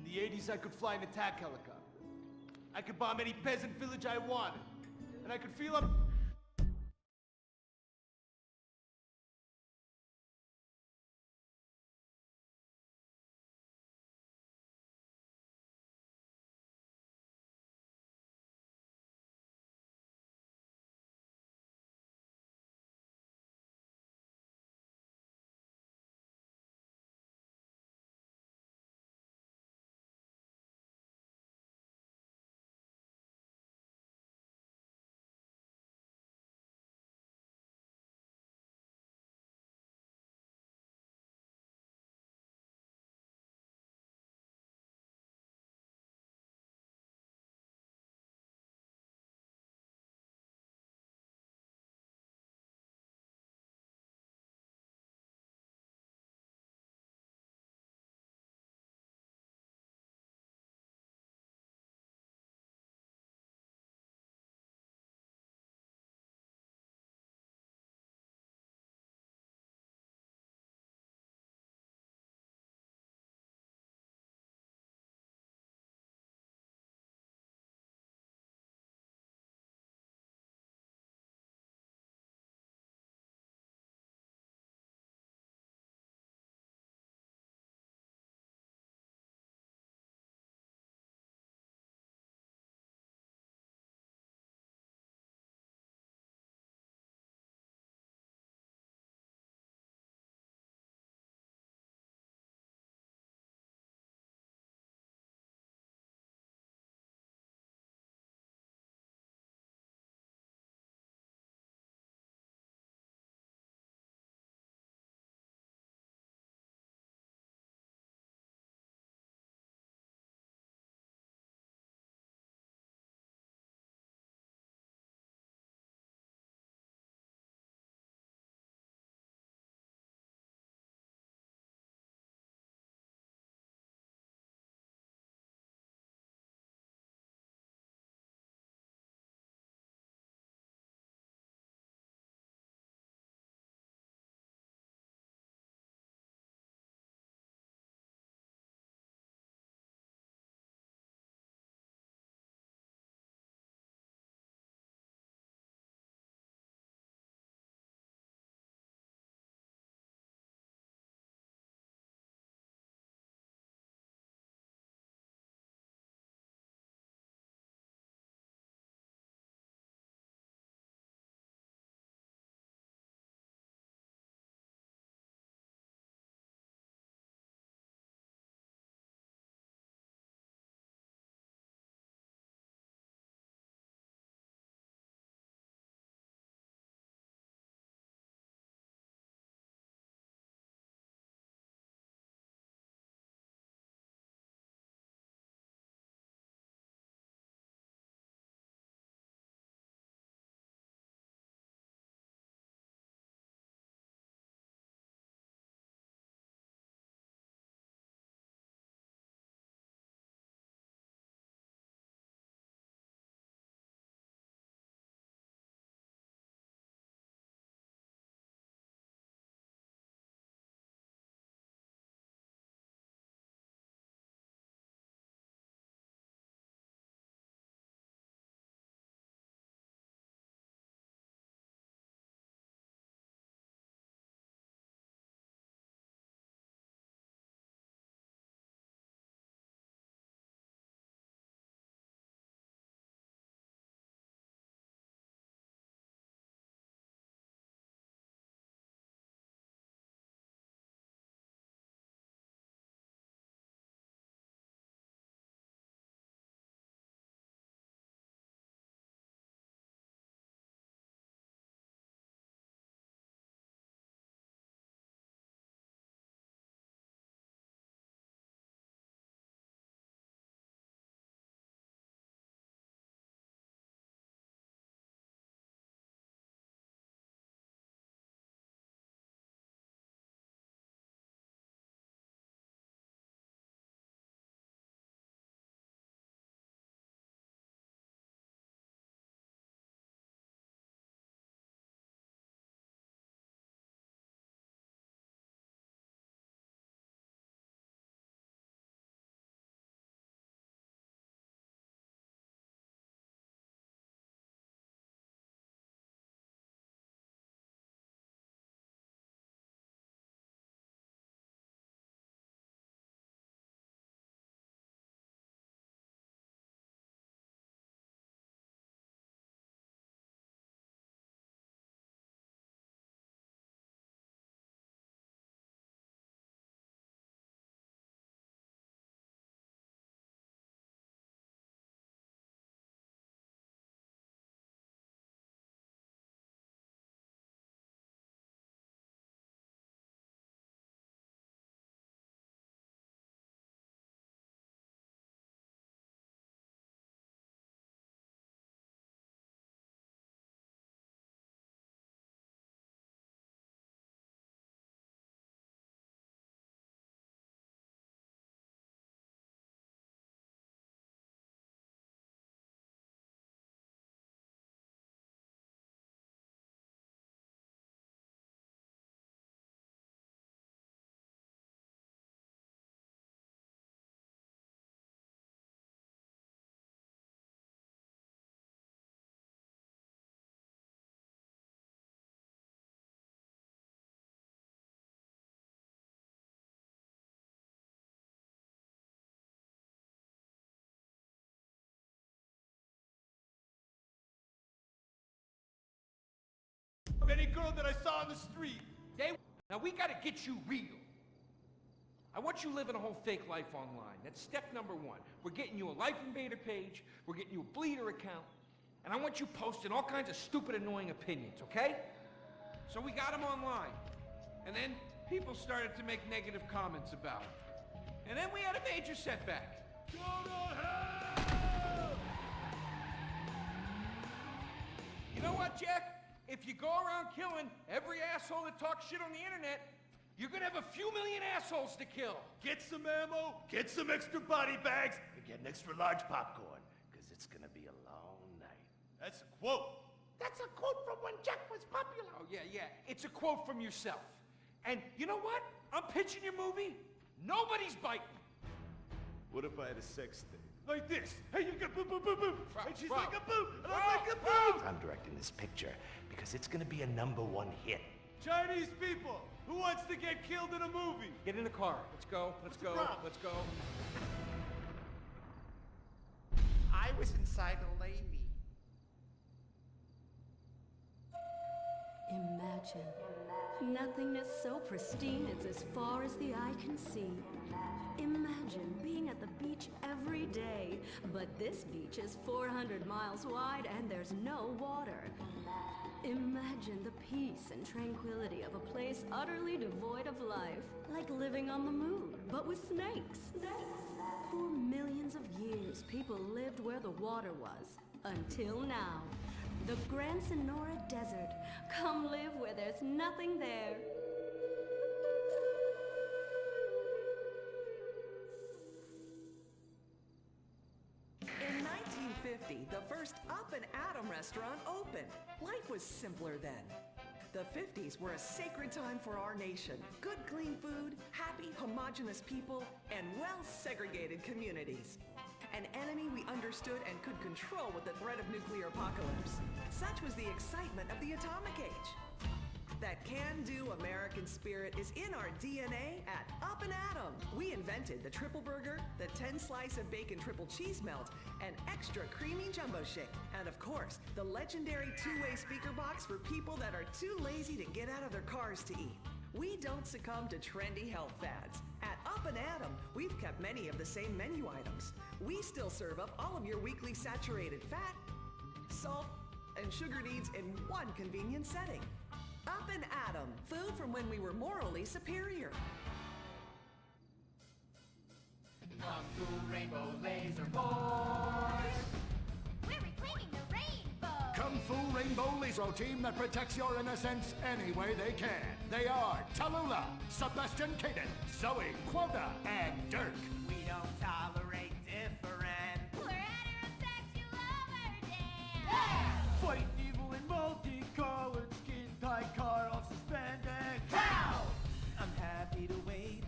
In the 80s, I could fly an attack helicopter. I could bomb any peasant village I wanted. And I could feel I'm... girl that I saw on the street. Now we gotta get you real. I want you living a whole fake life online. That's step number one. We're getting you a Life Invader page, we're getting you a Bleeder account, and I want you posting all kinds of stupid, annoying opinions, okay? So we got them online. And then people started to make negative comments about it. And then we had a major setback. Go to hell! You know what, Jack? If you go around killing every asshole that talks shit on the internet, you're gonna have a few million assholes to kill. Get some ammo, get some extra body bags, and get an extra large popcorn, because it's gonna be a long night. That's a quote. That's a quote from when Jack was popular. Oh, yeah. It's a quote from yourself. And you know what? I'm pitching your movie. Nobody's biting. What if I had a sex thing? Like this. Hey, you got boom, boom, boom, boom. And she's Bro. like a boom, and I'm like a boom. I'm directing this picture because it's gonna be a #1 hit. Chinese people, who wants to get killed in a movie? Get in the car. Let's go. Let's go. Let's go. I was inside a lady. Imagine nothingness so pristine it's as far as the eye can see. Imagine being at the beach every day, but this beach is 400 miles wide and there's no water. Imagine the peace and tranquility of a place utterly devoid of life, like living on the moon, but with snakes. For millions of years, people lived where the water was, until now. The Gran Sonora Desert. Come live where there's nothing there. In 1950, the first Up and Atom restaurant opened. Life was simpler then. The 50s were a sacred time for our nation. Good, clean food, happy, homogenous people, and well-segregated communities. An enemy we understood and could control with the threat of nuclear apocalypse. Such was the excitement of the atomic age. That can-do American spirit is in our DNA at Up and Atom. We invented the triple burger, the 10-slice of bacon triple cheese melt, and extra creamy jumbo shake. And of course, the legendary two-way speaker box for people that are too lazy to get out of their cars to eat. We don't succumb to trendy health fads. At Up and Atom, we've kept many of the same menu items. We still serve up all of your weekly saturated fat, salt, and sugar needs in one convenient setting. Up and Atom, food from when we were morally superior. Kung Fu Rainbow Laser Boys! We're reclaiming the rainbow! Kung Fu Rainbow Laser team that protects your innocence any way they can. They are Tallulah, Sebastian Caden, Zoe, Quota, and Dirk. We don't tolerate different. We're heterosexual overdance! Fight evil in multicolored skin, tie car off suspended. How? I'm happy to wait.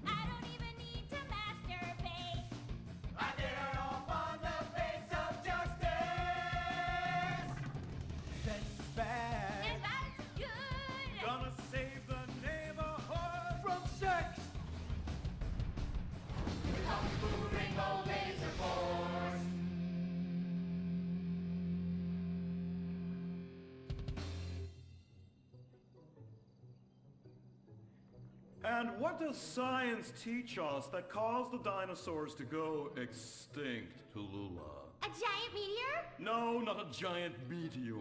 I don't even need to masturbate! I did it all on the face of justice. Sex is bad. And violence is good! Gonna save the neighborhood from sex. Kung Fu Rainbow Laser Boys! And what does science teach us that caused the dinosaurs to go extinct, Tallulah? A giant meteor? No, not a giant meteor.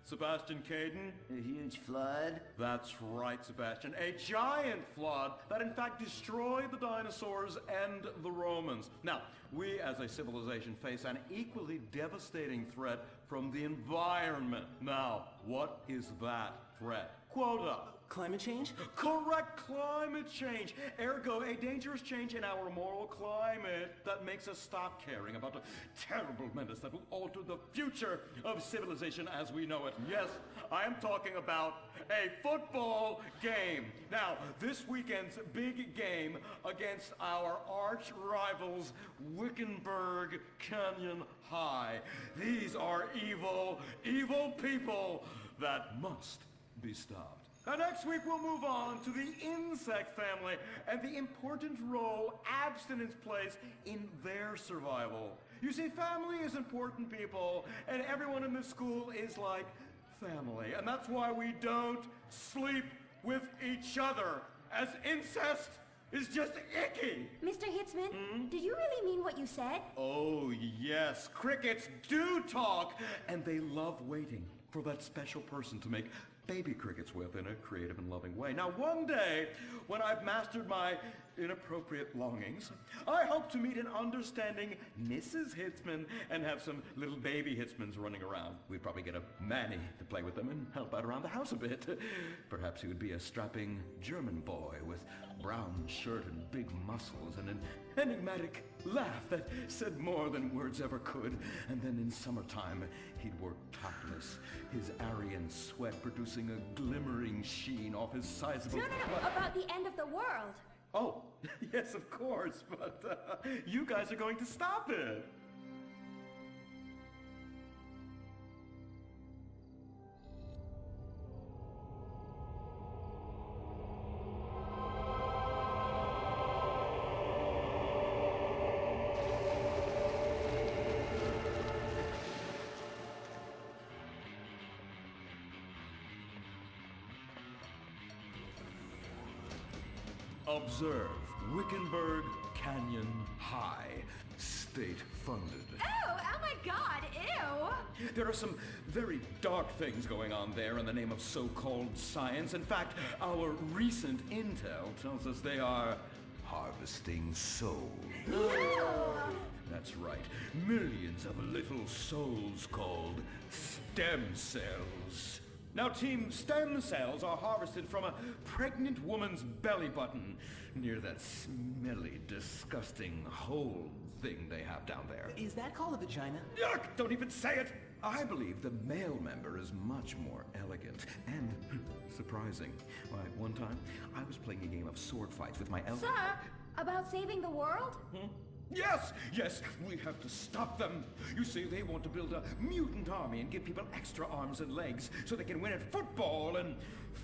Sebastian Caden? A huge flood. That's right, Sebastian. A giant flood that in fact destroyed the dinosaurs and the Romans. Now, we as a civilization face an equally devastating threat from the environment. Now, what is that threat? Quota. Climate change? Correct, climate change. Ergo, a dangerous change in our moral climate that makes us stop caring about the terrible menace that will alter the future of civilization as we know it. Yes, I am talking about a football game. Now, this weekend's big game against our arch rivals, Wickenburg Canyon High. These are evil, evil people that must be stopped. Now, next week we'll move on to the insect family and the important role abstinence plays in their survival. You see, family is important, people, and everyone in this school is like family, and that's why we don't sleep with each other, as incest is just icky. Mr. Hitzman, do you really mean what you said? Oh, yes. Crickets do talk, and they love waiting for that special person to make baby crickets with in a creative and loving way. Now, one day, when I've mastered my inappropriate longings, I hope to meet an understanding Mrs. Hitzman and have some little baby Hitzmans running around. We'd probably get a Manny to play with them and help out around the house a bit. Perhaps he would be a strapping German boy with brown shirt and big muscles and an enigmatic laugh that said more than words ever could. And then in summertime, he'd work topless, his Aryan sweat producing a glimmering sheen off his sizable... No, about the end of the world. Oh, yes, of course, but you guys are going to stop it. Observe Wickenburg Canyon High, state-funded. Oh my God, ew! There are some very dark things going on there in the name of so-called science. In fact, our recent intel tells us they are harvesting souls. That's right. Millions of little souls called stem cells. Now, Team Stem Cells are harvested from a pregnant woman's belly button near that smelly, disgusting hole thing they have down there. Is that called a vagina? Yuck! Don't even say it! I believe the male member is much more elegant and surprising. Why, one time, I was playing a game of sword fights with my elder... Sir, about saving the world? Yes, we have to stop them. You see, they want to build a mutant army and give people extra arms and legs so they can win at football and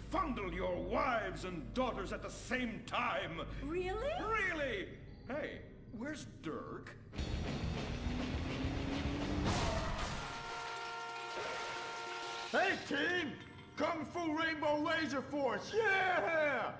fondle your wives and daughters at the same time. Really? Really? Hey, where's Dirk? Hey, team! Kung Fu Rainbow Laser Force, yeah!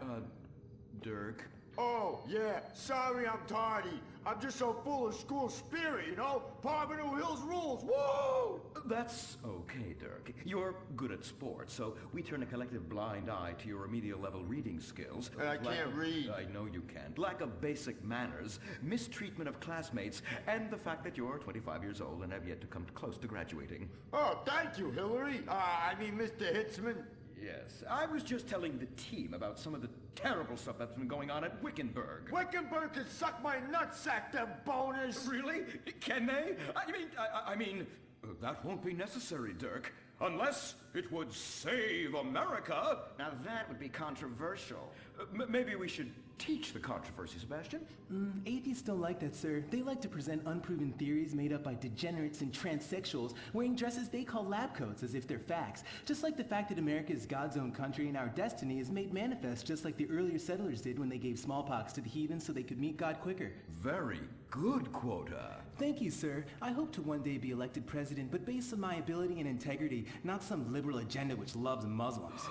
Dirk? Oh, yeah, sorry I'm tardy. I'm just so full of school spirit, you know? Parvenu Hills rules, woo! That's okay, Dirk. You're good at sports, so we turn a collective blind eye to your remedial level reading skills. I can't read. I know you can't. Lack of basic manners, mistreatment of classmates, and the fact that you're 25 years old and have yet to come close to graduating. Oh, thank you, Hillary. Mr. Hitzman. Yes, I was just telling the team about some of the terrible stuff that's been going on at Wickenburg. Wickenburg can suck my nutsack, them boners! Really? Can they? I mean, that won't be necessary, Dirk. Unless it would save America. Now that would be controversial. Maybe we should teach the controversy, Sebastian. Atheists don't like that, sir. They like to present unproven theories made up by degenerates and transsexuals wearing dresses they call lab coats as if they're facts. Just like the fact that America is God's own country and our destiny is made manifest just like the earlier settlers did when they gave smallpox to the heathens so they could meet God quicker. Very good, Quota. Thank you, sir. I hope to one day be elected president, but based on my ability and integrity, not some liberal agenda which loves Muslims.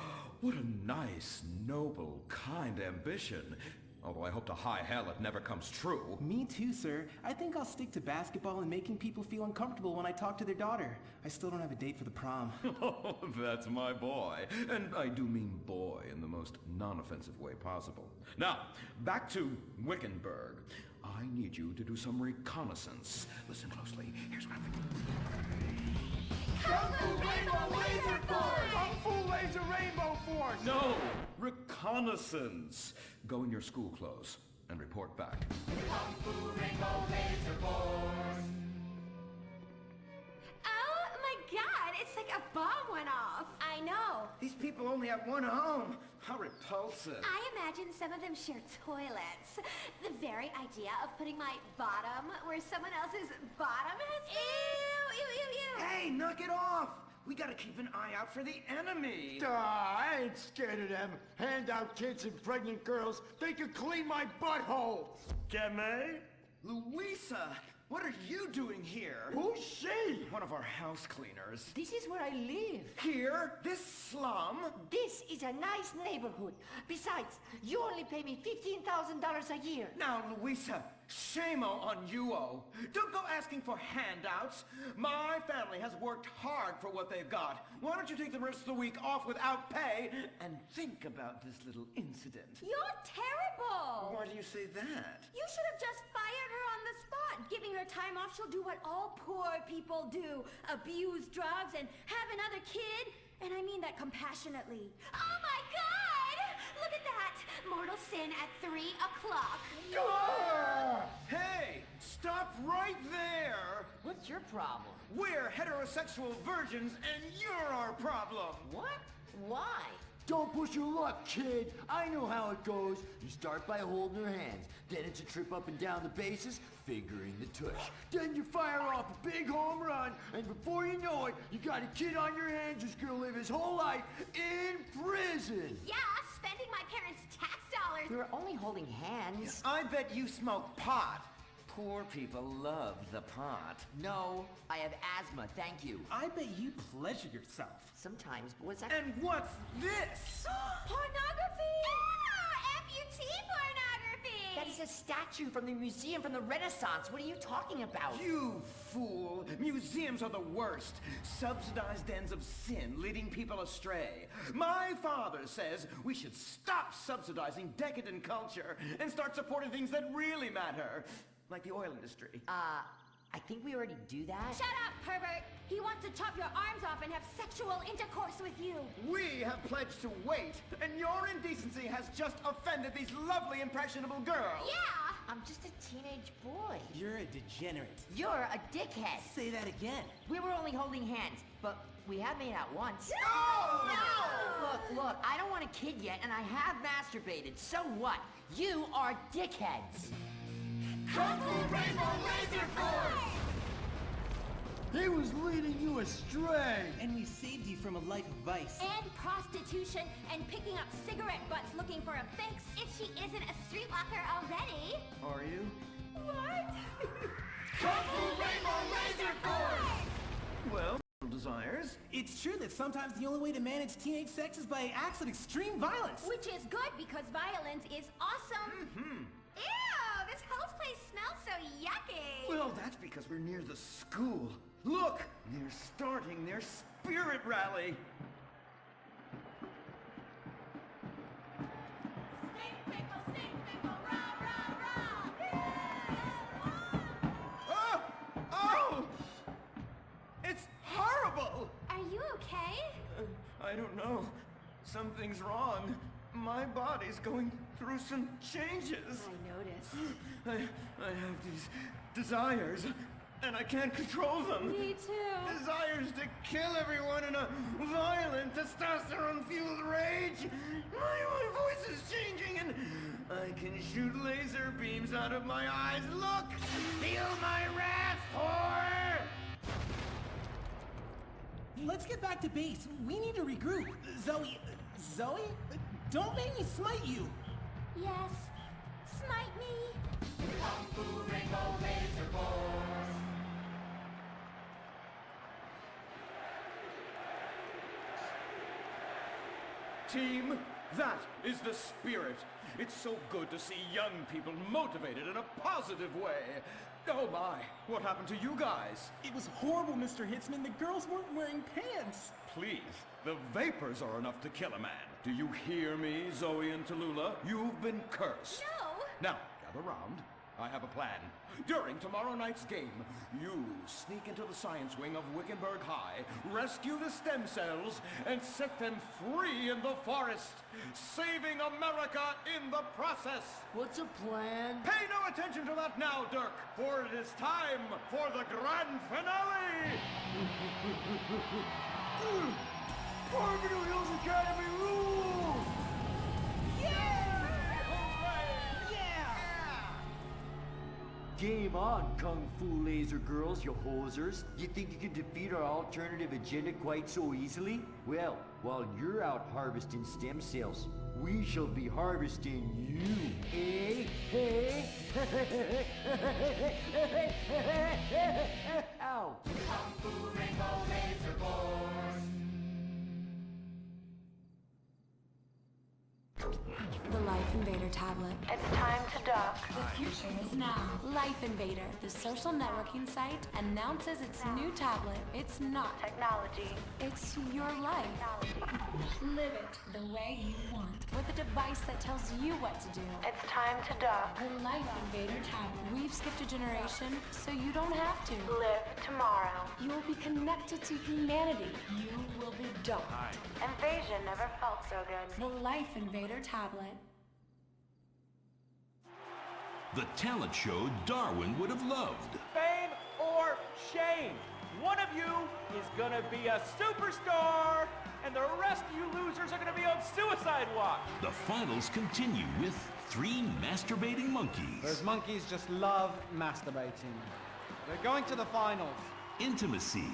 What a nice, noble, kind ambition. Although I hope to high hell it never comes true. Me too, sir. I think I'll stick to basketball and making people feel uncomfortable when I talk to their daughter. I still don't have a date for the prom. Oh, that's my boy. And I do mean boy in the most non-offensive way possible. Now, back to Wickenburg. I need you to do some reconnaissance. Listen closely. Here's what I'm thinking. Kung Fu Rainbow Laser Force! Kung Fu Laser Rainbow Force! No! Reconnaissance. Go in your school clothes and report back. Kung Fu Rainbow Laser Force. Oh my God, it's like a bomb went off. I know. These people only have one home. How repulsive. I imagine some of them share toilets. The very idea of putting my bottom where someone else's bottom has been. Ew. Hey, knock it off. We gotta keep an eye out for the enemy. I ain't scared of them. Handout kids and pregnant girls, they can clean my butthole. Can they? Louisa, What are you doing here? Who's she? One of our house cleaners. This is where I live. Here? This slum? This is a nice neighborhood. Besides, you only pay me $15,000 a year. Now, Louisa, shame-o on you-o. Don't go asking for handouts. My family has worked hard for what they've got. Why don't you take the rest of the week off without pay and think about this little incident? You're terrible! Why do you say that? You should have just fired her on the spot. Giving her time off, she'll do what all poor people do. Abuse drugs and have another kid. And I mean that compassionately. Oh my God! Look at that! Mortal sin at 3 o'clock. Hey, stop right there! What's your problem? We're heterosexual virgins and you're our problem! What? Why? Don't push your luck, kid. I know how it goes. You start by holding her hands. Then it's a trip up and down the bases, figuring the tush. Then you fire off a big home run, and before you know it, you got a kid on your hands who's gonna live his whole life in prison. Yeah, spending my parents' tax dollars. We were only holding hands. I bet you smoke pot. Poor people love the pot. No, I have asthma, thank you. I bet you pleasure yourself. Sometimes, but what's that? And what's this? Pornography! Ah, amputee pornography! That is a statue from the museum from the Renaissance. What are you talking about? You fool! Museums are the worst. Subsidized dens of sin, leading people astray. My father says we should stop subsidizing decadent culture and start supporting things that really matter. Like the oil industry. I think we already do that. Shut up, pervert! He wants to chop your arms off and have sexual intercourse with you. We have pledged to wait, and your indecency has just offended these lovely, impressionable girls. Yeah! I'm just a teenage boy. You're a degenerate. You're a dickhead. Say that again. We were only holding hands, but we have made out once. No! Look, I don't want a kid yet, and I have masturbated. So what? You are dickheads. Kung Fu Rainbow Laser Force! He was leading you astray. And we saved you from a life of vice. And prostitution and picking up cigarette butts looking for a fix. If she isn't a streetwalker already. Are you? What? Kung Fu Rainbow Laser Force! Well, desires. It's true that sometimes the only way to manage teenage sex is by acts of extreme violence. Which is good because violence is awesome. Ew, this whole place smells so yucky. Well, that's because we're near the school. Look, they're starting their spirit rally. Stink people, rah, rah, rah. Oh! Oh! It's horrible! Are you okay? I don't know. Something's wrong. My body's going through some changes. I noticed. I have these desires, and I can't control them. Me too. Desires to kill everyone in a violent, testosterone-fueled rage. My voice is changing, and I can shoot laser beams out of my eyes. Look! Feel my wrath, whore! Let's get back to base. We need to regroup. Zoe? Don't make me smite you. Yes. Smite me. Kung Fu Rainbow Laser Force! Team, that is the spirit. It's so good to see young people motivated in a positive way. Oh my, what happened to you guys? It was horrible, Mr. Hitzman. The girls weren't wearing pants. Please, the vapors are enough to kill a man. Do you hear me, Zoe and Tallulah? You've been cursed. No. Now, gather round. I have a plan. During tomorrow night's game, you sneak into the science wing of Wickenburg High, rescue the stem cells, and set them free in the forest, saving America in the process. What's a plan? Pay no attention to that now, Dirk, for it is time for the grand finale! Parvenu Hills Academy rules! Game on, Kung Fu Laser Girls, you hosers. You think you can defeat our alternative agenda quite so easily? Well, while you're out harvesting stem cells, we shall be harvesting you, eh? Hey. Ow. Kung Fu Rainbow Laser Born. The Life Invader tablet. It's time to dock. The future is now. Life Invader, the social networking site, announces its new tablet. It's not technology. It's your life. Live it the way you want. With a device that tells you what to do. It's time to dock. The Life Invader tablet. We've skipped a generation, so you don't have to. Live tomorrow. You will be connected to humanity. You will be docked. Invasion never felt so good. The Life Invader tablet. The talent show Darwin would have loved. Fame or shame. One of you is gonna be a superstar, and the rest of you losers are gonna be on suicide watch. The finals continue with 3 masturbating monkeys. Those monkeys just love masturbating. We're going to the finals. Intimacy.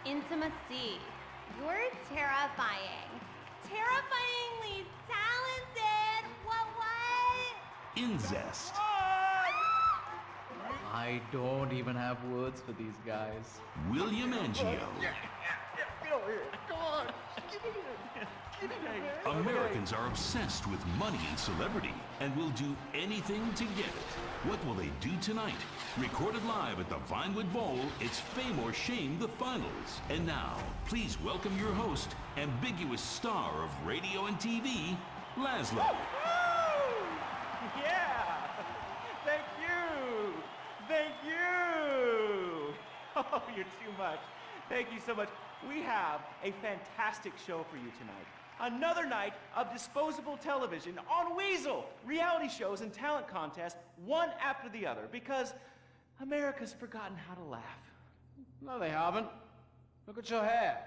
Intimacy. You're terrifying. Terrifyingly talented. What? Incest. I don't even have words for these guys. William Angio. Come on. Americans are obsessed with money and celebrity and will do anything to get it. What will they do tonight? Recorded live at the Vinewood Bowl, it's Fame or Shame, the finals. And now, please welcome your host, ambiguous star of radio and TV, Laszlo. Yeah! Thank you! Thank you! Oh, you're too much. Thank you so much. We have a fantastic show for you tonight. Another night of disposable television on Weasel. Reality shows and talent contests, one after the other, because America's forgotten how to laugh. No, they haven't. Look at your hair.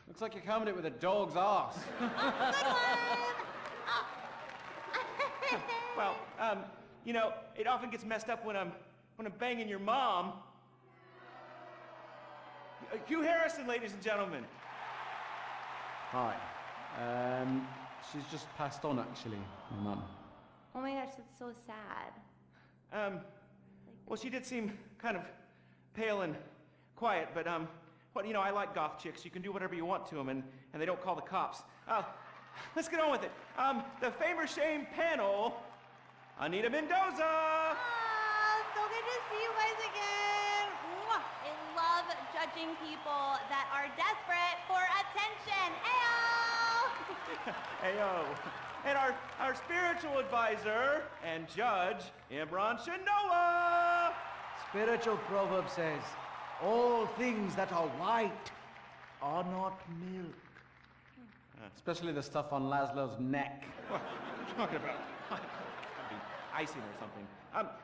Looks like you combed it with a dog's ass. Well, you know, it often gets messed up when I'm banging your mom. Hugh Harrison, ladies and gentlemen. Hi. She's just passed on, actually, my mum. Oh my gosh, that's so sad. Well, she did seem kind of pale and quiet, but, you know, I like goth chicks. You can do whatever you want to them, and they don't call the cops. Let's get on with it. The Fame or Shame panel, Anita Mendoza. So good to see you guys again. Mwah. I love judging people that are desperate for attention. Ayo! Ayo. And our spiritual advisor and judge, Imran Shinoa. Spiritual proverb says, all things that are white are not milk. Especially the stuff on Laszlo's neck. What are you talking about? Be icing or something.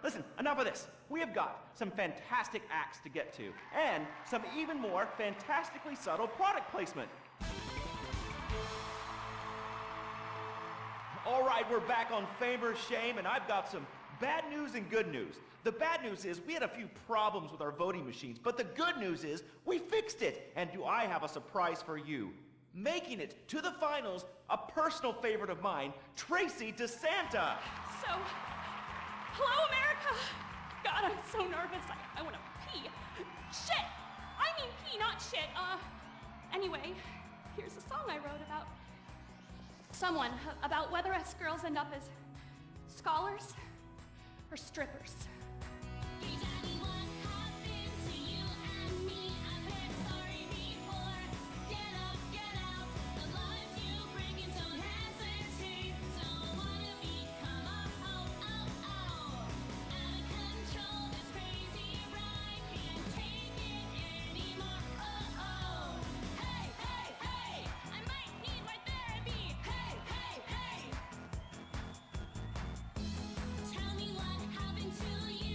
Listen, enough of this. We have got some fantastic acts to get to, and some even more fantastically subtle product placement. All right, we're back on Fame or Shame, and I've got some bad news and good news. The bad news is we had a few problems with our voting machines, but the good news is we fixed it. And do I have a surprise for you? Making it to the finals, a personal favorite of mine, Tracy DeSanta. So, hello, America. God, I'm so nervous. I want to pee. Shit! I mean pee, not shit. Anyway, here's a song I wrote about someone, about whether us girls end up as scholars or strippers. Tell me what happened to you.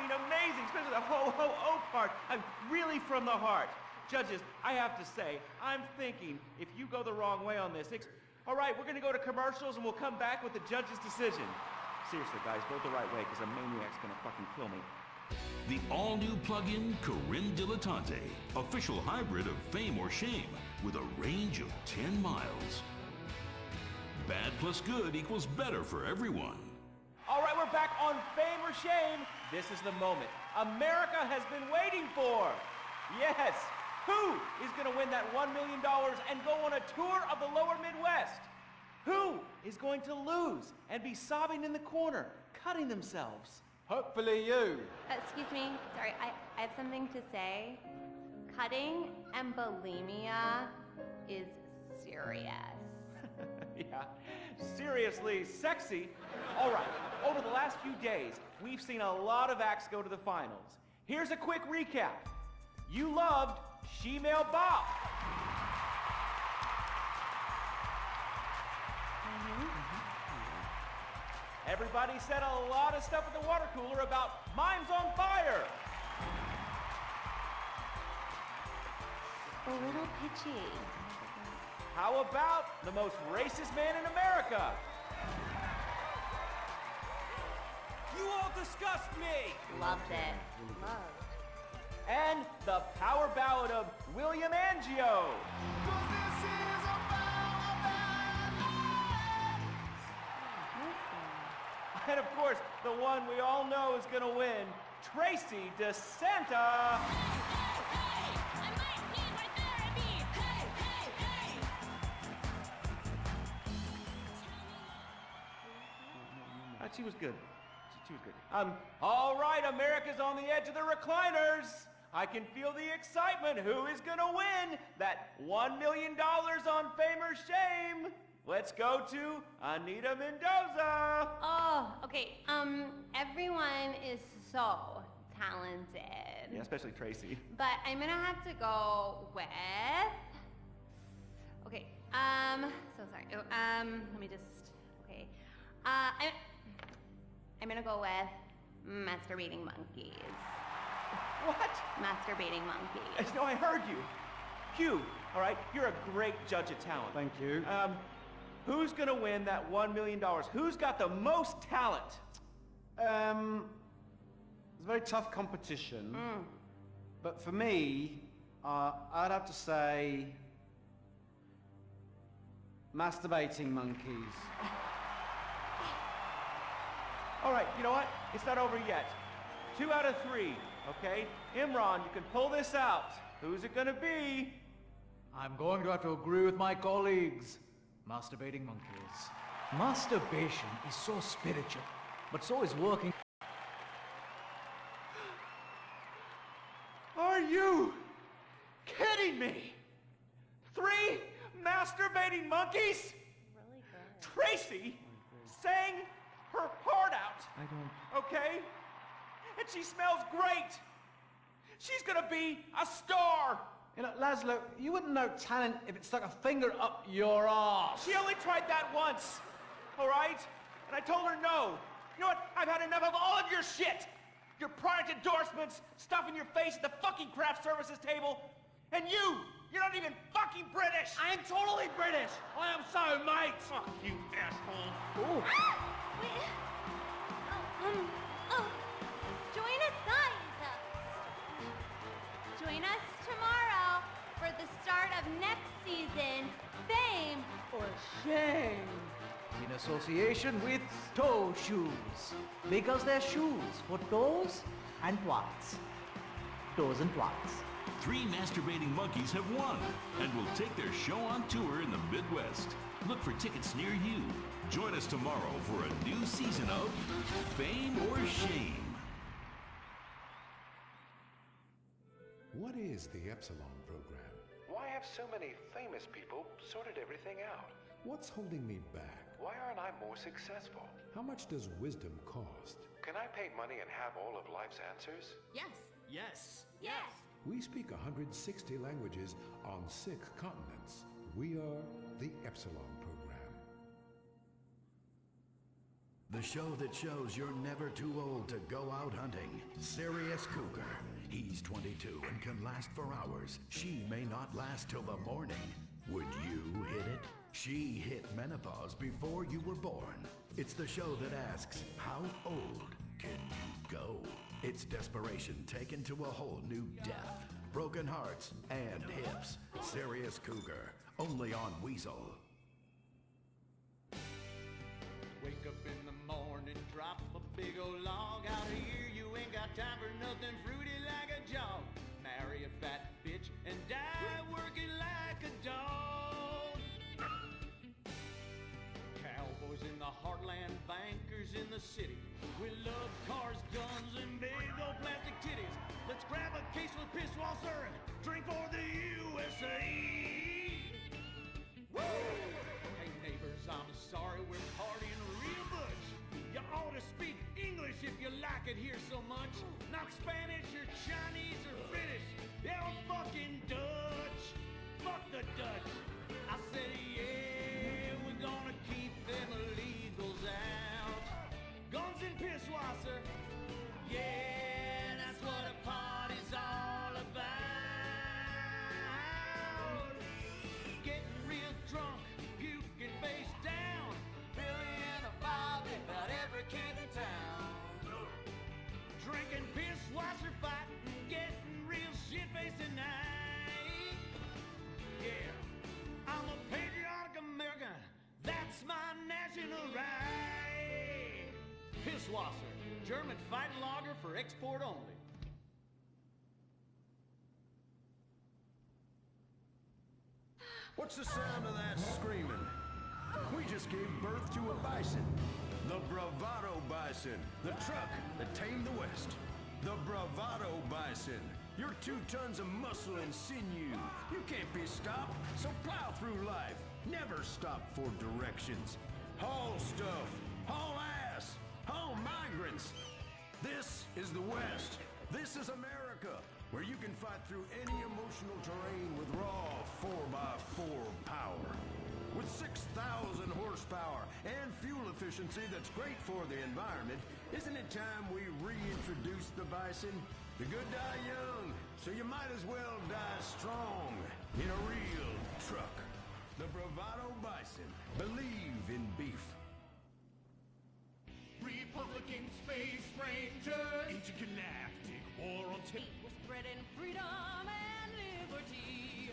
mean, amazing, especially the ho-ho-oh part. I'm really from the heart. Judges, I have to say, I'm thinking if you go the wrong way on this, all right, we're going to go to commercials and we'll come back with the judge's decision. Seriously, guys, vote the right way because a maniac's going to fucking kill me. The all-new plug-in Corinne Dilettante, official hybrid of Fame or Shame, with a range of 10 miles. Bad plus good equals better for everyone. All right, we're back on Fame or Shame. This is the moment America has been waiting for. Yes, who is going to win that $1 million and go on a tour of the lower Midwest? Who is going to lose and be sobbing in the corner, cutting themselves? Hopefully you. Excuse me. Sorry, I have something to say. Cutting and bulimia is serious. Yeah, seriously sexy. All right, over the last few days, we've seen a lot of acts go to the finals. Here's a quick recap. You loved She-Male Bop. Everybody said a lot of stuff at the water cooler about Mimes on Fire. A little pitchy. How about the most racist man in America? You all disgust me. Loved it. Loved. And the power ballad of William Angio. And of course, the one we all know is gonna win, Tracy DeSanta. She was good. She was good. All right, America's on the edge of the recliners. I can feel the excitement. Who is gonna win that $1 million on Fame or Shame? Let's go to Anita Mendoza. Oh, okay. Everyone is so talented. Yeah, especially Tracy. But I'm gonna have to go with. Okay. So sorry. Let me just. Okay. I'm gonna go with masturbating monkeys. What? Masturbating monkeys. No, I heard you. Hugh, all right, you're a great judge of talent. Thank you. Who's gonna win that $1 million? Who's got the most talent? It's a very tough competition. But for me, I'd have to say masturbating monkeys. All right, you know what? It's not over yet. 2 out of 3, okay? Imran, you can pull this out. Who's it gonna be? I'm going to have to agree with my colleagues. Masturbating monkeys. Masturbation is so spiritual, but so is working. Are you kidding me? 3 masturbating monkeys? Really good. Tracy sang her heart out. I don't. Okay? And she smells great. She's gonna be a star. You know, Laszlo, you wouldn't know talent if it stuck a finger up your ass. She only tried that once, all right? And I told her no. You know what? I've had enough of all of your shit. Your product endorsements, stuff in your face at the fucking craft services table. And you're not even fucking British. I am totally British. I am so, mate. Fuck you, asshole. Ooh. Wait. Join us, guys. Join us tomorrow for the start of next season, Fame or Shame. In association with toe shoes. Because they're shoes for toes and twats. Toes and twats. 3 masturbating monkeys have won and will take their show on tour in the Midwest. Look for tickets near you. Join us tomorrow for a new season of Fame or Shame. What is the Epsilon program? Why have so many famous people sorted everything out? What's holding me back? Why aren't I more successful? How much does wisdom cost? Can I pay money and have all of life's answers? Yes. Yes. Yes. We speak 160 languages on 6 continents. We are the Epsilon program. The show that shows you're never too old to go out hunting. Serious Cougar. He's 22 and can last for hours. She may not last till the morning. Would you hit it? She hit menopause before you were born. It's the show that asks, how old can you go? It's desperation taken to a whole new depth. Broken hearts and hips. Serious Cougar. Only on Weasel. Wake up in the morning, drop a big old log out here. You ain't got time for nothing fruity like a jog. Marry a fat bitch and die working like a dog. Cowboys in the heartland, bankers in the city. We love cars, guns, and big old plastic titties. Let's grab a case with Pisswasser and drink for the USA. Woo! Hey neighbors, I'm sorry, we're partying real much. You ought to speak English if you like it here so much. Not Spanish or Chinese or Finnish. Hell, fucking Dutch. Fuck the Dutch. I said, yeah, we're gonna keep them illegals out. Guns and Pisswasser. Yeah, that's what a party's all about. Getting real drunk, puking face down. Billy and a Bobby, about every kid in town. Drinking Pisswasser, fighting, getting real shit-faced tonight. Yeah, I'm a patriotic American. That's my national right. Pisswasser, German fighting lager for export only. What's the sound of that screaming? We just gave birth to a bison. The Bravado Bison. The truck that tamed the West. The Bravado Bison. You're 2 tons of muscle and sinew. You can't be stopped, so plow through life. Never stop for directions. Haul stuff. Haul ass. Haul migrants. This is the West. This is America, where you can fight through any emotional terrain with raw 4x4 power. With 6,000 horsepower and fuel efficiency that's great for the environment, isn't it time we reintroduce the bison? The good die young, so you might as well die strong in a real truck. The Bravado Bison. Believe in beef. Republican Space Rangers, intergalactic war on terror. We're spreading freedom and liberty.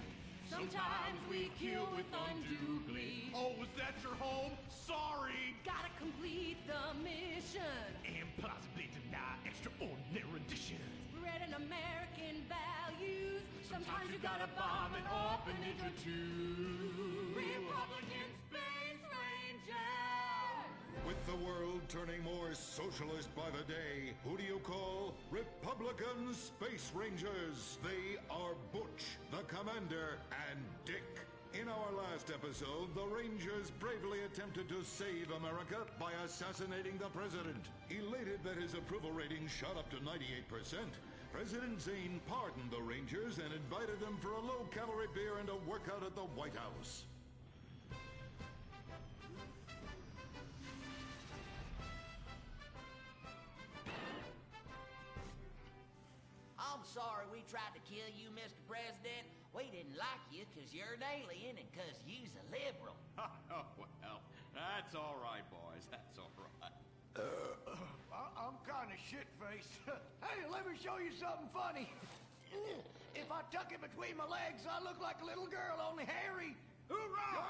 Sometimes we kill with undue glee. Oh, was that your home? Sorry. Gotta complete the mission. And possibly deny extraordinary additions. Spreading American values. Sometimes you gotta bomb an orphanage or two. Republican Space Rangers. With the world turning more socialist by the day, who do you call Republican Space Rangers? They are Butch, the Commander, and Dick. In our last episode, the Rangers bravely attempted to save America by assassinating the president. Elated that his approval rating shot up to 98%, President Zane pardoned the Rangers and invited them for a low-calorie beer and a workout at the White House. I'm sorry we tried to kill you, Mr. President. We didn't like you because you're an alien and because you's a liberal. Oh, well, that's all right, boys. That's all right. I'm kind of shit-faced. Hey, let me show you something funny. If I tuck it between my legs, I look like a little girl, only hairy. Hoorah!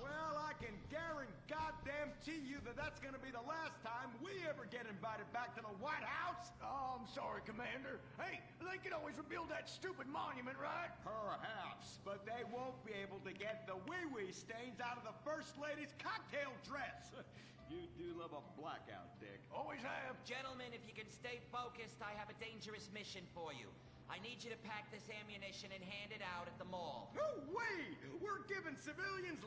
Well, I can guarantee you that that's gonna be the last time we ever get invited back to the White House. Oh, I'm sorry, Commander. Hey, they can always rebuild that stupid monument, right? Perhaps, but they won't be able to get the wee-wee stains out of the First Lady's cocktail dress. You do love a blackout, Dick. Always have. Gentlemen, if you can stay focused, I have a dangerous mission for you. I need you to pack this ammunition and hand it out at the mall. No way! We're giving civilians